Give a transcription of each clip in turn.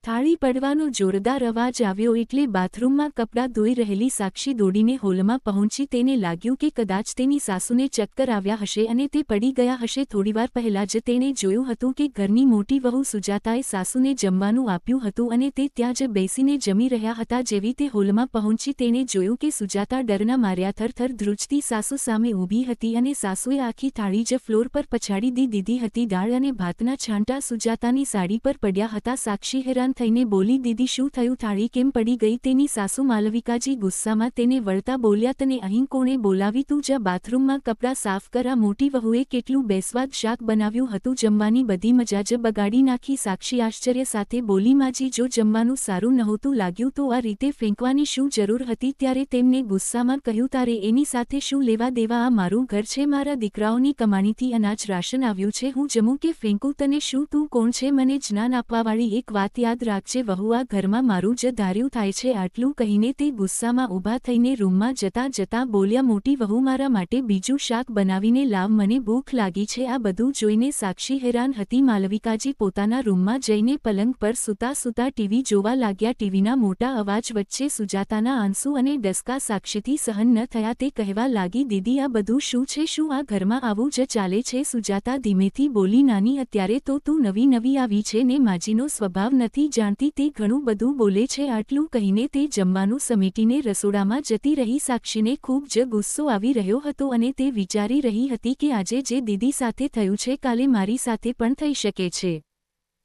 થાળી પડવાનો જોરદાર અવાજ આવ્યો એટલે બાથરૂમમાં કપડાં ધોઈ રહેલી સાક્ષી દોડીને હોલમાં પહોંચી. તેને લાગ્યું કે કદાચ તેની સાસુને ચક્કર આવ્યા હશે અને તે પડી ગયા હશે. થોડીવાર પહેલાં જ તેણે જોયું હતું કે ઘરની મોટી વહુ સુજાતાએ સાસુને જમવાનું આપ્યું હતું અને તે ત્યાં જ બેસીને જમી રહ્યા હતા. જેવી તે હોલમાં પહોંચી તેણે જોયું કે સુજાતા ડરના માર્યા થરથર ધ્રુજતી સાસુ સામે ઊભી હતી અને સાસુએ આખી થાળી જ ફ્લોર પર પછાડી દીધી હતી. દાળ અને ભાતના છાંટા સુજાતાની સાડી પર પડ્યા હતા. સાક્ષી હેરાન થઈને બોલી, દીદી શું થયું? થાળી કેમ પડી ગઈ? તેની સાસુ માલવિકાજી ગુસ્સામાં તેને વળતા બોલ્યા, તને અહીં કોણે બોલાવી? તું જા બાથરૂમમાં કપડાં સાફ કર. આ મોટી વહુએ કેટલું બેસ્વાદ શાક બનાવ્યું હતું, જમવાની બધી મજા જ બગાડી નાખી. સાક્ષી આશ્ચર્ય સાથે બોલી, માજી જો જમવાનું સારું નહોતું લાગ્યું તો આ રીતે ફેંકવાની શું જરૂર હતી? ત્યારે તેમને ગુસ્સામાં કહ્યું, તારે એની સાથે શું લેવા દેવા? આ મારું ઘર છે, મારા દીકરાઓની કમાણીથી અનાજ રાશન આવ્યું છે, હું જમું કે ફેંકું? તને શું? તું કોણ છે મને જ્ઞાન આપવાવાળી? એક વાત યાદ રાખજે વહુ, આ ઘરમાં મારું જ ધાર્યું થાય છે. આટલું કહીને તે ગુસ્સામાં ઊભા થઈને રૂમમાં જતાં જતાં બોલ્યા, મોટી વહુ મારા માટે બીજું શાક બનાવીને લાવ, મને ભૂખ લાગી છે. આ બધું જોઈને સાક્ષી હેરાન હતી. માલવિકાજી પોતાના રૂમમાં જઈને પલંગ પર સૂતા સૂતા ટીવી જોવા લાગ્યા. ટીવીના મોટા અવાજ વચ્ચે સુજાતાના આંસુ અને ડસકા સાક્ષીથી સહન ન થયા. તે કહેવા લાગી, દીદી આ બધું શું છે? શું આ ઘરમાં આવું જ ચાલે છે? સુજાતા ધીમેથી બોલી, નાની અત્યારે તો તું નવી નવી આવી છે ને માજીનો સ્વભાવ નથી જાણતી, તે ઘણું બધું બોલે છે. આટલું કહીને તે જમવાનું સમેટીને રસોડામાં જતી રહી. સાક્ષીને ખૂબ જ ગુસ્સો આવી રહ્યો હતો અને તે વિચારી રહી હતી કે આજે જે દીદી સાથે થયું છે કાલે મારી સાથે પણ થઈ શકે છે.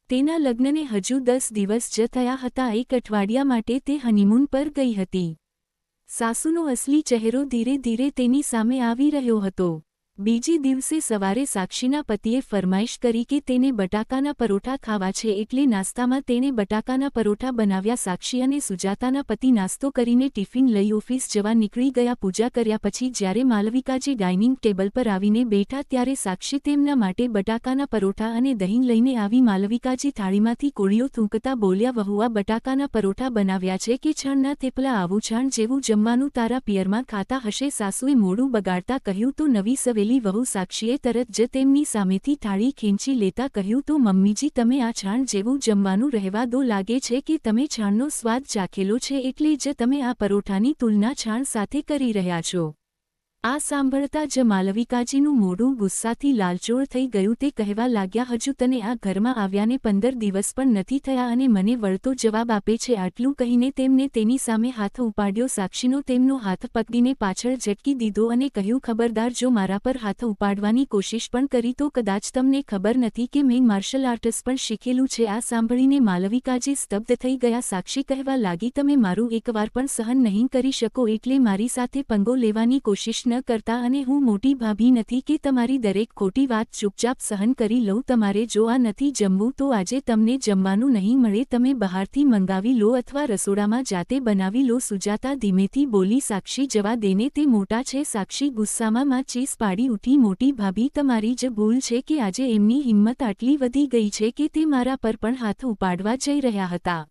તેના લગ્નને હજુ 10 દિવસ જ થયા હતા. એક અઠવાડિયા માટે તે હનીમૂન પર ગઈ હતી. સાસુનો અસલી ચહેરો ધીરે ધીરે તેની સામે આવી રહ્યો હતો. બીજે દિવસે સવારે સાક્ષીના પતિએ ફરમાઈશ કરી કે તેને બટાકાના પરોઠા ખાવા છે એટલે નાસ્તામાં તેણે બટાકાના પરોઠા બનાવ્યા. સાક્ષી અને સુજાતાના પતિ નાસ્તો કરીને ટિફિન લઈ ઓફિસ જવા નીકળી ગયા. પૂજા કર્યા પછી જ્યારે માલવિકાજી ડાઇનિંગ ટેબલ પર આવીને બેઠા ત્યારે સાક્ષી તેમના માટે બટાકાના પરોઠા અને દહીં લઈને આવી. માલવિકાજી થાળીમાંથી કોળીઓ થૂંકતા બોલ્યા, વહુ આ બટાકાના પરોઠા બનાવ્યા છે કે છાણના થેપલા? આવું છાણ જેવું જમવાનું તારા પિયરમાં ખાતા હશે. સાસુએ મોઢું બગાડતા કહ્યું, તો નવી સવેલી વહુ. સાક્ષીએ તરત જ તેમની સામેથી થાળી ખેંચી લેતા કહ્યું, તો મમ્મીજી તમે આ છાણ જેવું જમવાનું રહેવા દો. લાગે છે કે તમે છાણનો સ્વાદ ચાખેલો છે એટલે જ તમે આ પરોઠાની તુલના છાણ સાથે કરી રહ્યા છો. આ સાંભળતા જ માલવિકાજીનું મોઢું ગુસ્સાથી લાલચોળ થઈ ગયું. તે કહેવા લાગ્યા, હજુ તને આ ઘરમાં આવ્યાને 15 દિવસ પણ નથી થયા અને મને વળતો જવાબ આપે છે? આટલું કહીને તેમને તેની સામે હાથ ઉપાડ્યો. સાક્ષીનો તેમનો હાથ પકડીને પાછળ ઝટકી દીધો અને કહ્યું, ખબરદાર જો મારા પર હાથ ઉપાડવાની કોશિશ પણ કરી તો કદાચ તમને ખબર નથી કે મેં માર્શલ આર્ટ્સ પણ શીખેલું છે. આ સાંભળીને માલવિકાજી સ્તબ્ધ થઈ ગયા. સાક્ષી કહેવા લાગી, તમે મારું એકવાર પણ સહન નહીં કરી શકો એટલે મારી સાથે પંગો લેવાની કોશિશ ન કરતા, અને હું મોટી ભાભી નથી કે તમારી દરેક ખોટી વાત ચૂપચાપ સહન કરી લઉં. તમારે જો આ નથી જમવું તો આજે તમને જમવાનું નહીં મળે. તમે બહારથી મંગાવી લો અથવા રસોડામાં જાતે બનાવી લો. સુજાતા ધીમેથી બોલી, સાક્ષી જવા દેને, તે મોટા છે. સાક્ષી ગુસ્સામાં ચીસ પાડી ઉઠી, મોટી ભાભી તમારી જ ભૂલ છે કે આજે એમની હિંમત આટલી વધી ગઈ છે કે તે મારા પર પણ હાથ ઉપાડવા જઈ રહ્યા હતા.